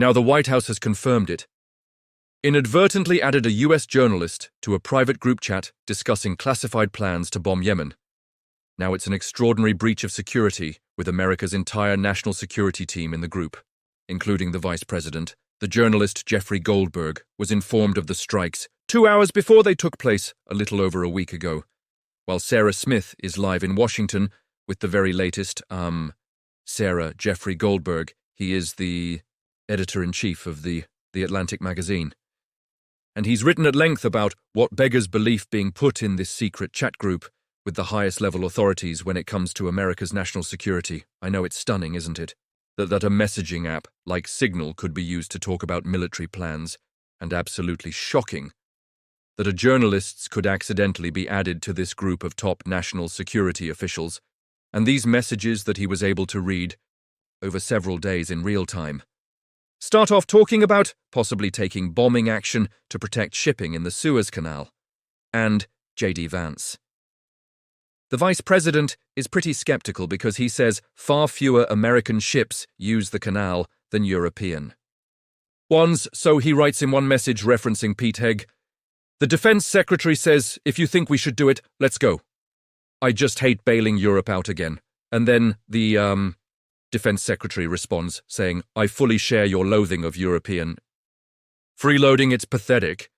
Now the White House has confirmed it. Inadvertently added a US journalist to a private group chat discussing classified plans to bomb Yemen. Now it's an extraordinary breach of security with America's entire national security team in the group, including the Vice President. The journalist Jeffrey Goldberg was informed of the strikes 2 hours before they took place a little over a week ago, while Sarah Smith is live in Washington with the very latest, Jeffrey Goldberg. He is the editor-in-chief of the Atlantic magazine. And he's written at length about what beggars belief being put in this secret chat group with the highest level authorities when it comes to America's national security. I know it's stunning, isn't it? That a messaging app like Signal could be used to talk about military plans, and absolutely shocking that a journalist could accidentally be added to this group of top national security officials, and these messages that he was able to read over several days in real time start off talking about possibly taking bombing action to protect shipping in the Suez Canal, and JD Vance. The Vice President is pretty skeptical because he says far fewer American ships use the canal than European ones, so he writes in one message referencing Pete Hegg, "The Defense Secretary says, if you think we should do it, let's go. I just hate bailing Europe out again." And then the Defense Secretary responds, saying, "I fully share your loathing of European freeloading, it's pathetic."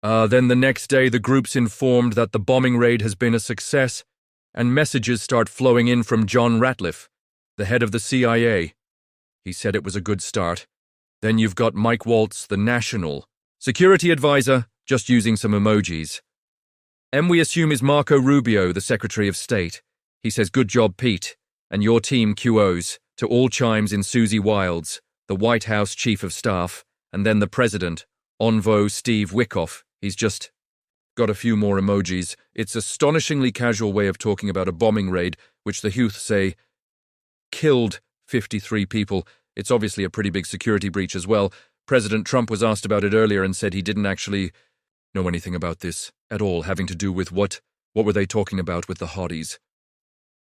Then the next day, the group's informed that the bombing raid has been a success, and messages start flowing in from John Ratliff, the head of the CIA. He said it was a good start. Then you've got Mike Waltz, the national security advisor, just using some emojis. We assume is Marco Rubio, the Secretary of State. He says, "Good job, Pete, and your team QOs," to all chimes in Susie Wilds, the White House Chief of Staff, and then the President, Envoy Steve Witkoff. He's just got a few more emojis. It's astonishingly casual way of talking about a bombing raid, which the Houthis say killed 53 people. It's obviously a pretty big security breach as well. President Trump was asked about it earlier and said he didn't actually know anything about this at all, having to do with what were they talking about with the Houthis?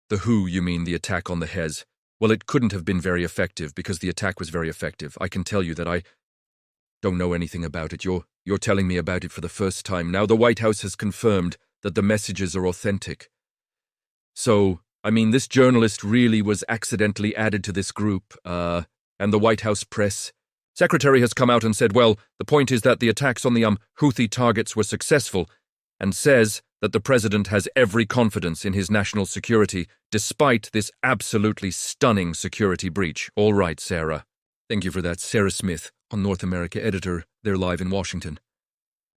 The who, you mean the attack on the Hez? Well, it couldn't have been very effective because the attack was very effective. I can tell you that I don't know anything about it. You're telling me about it for the first time. Now the White House has confirmed that the messages are authentic. So, I mean, this journalist really was accidentally added to this group, and the White House press secretary has come out and said, well, the point is that the attacks on the Houthi targets were successful, and says that the president has every confidence in his national security, despite this absolutely stunning security breach. All right, Sarah. Thank you for that. Sarah Smith, on North America editor. They're live in Washington.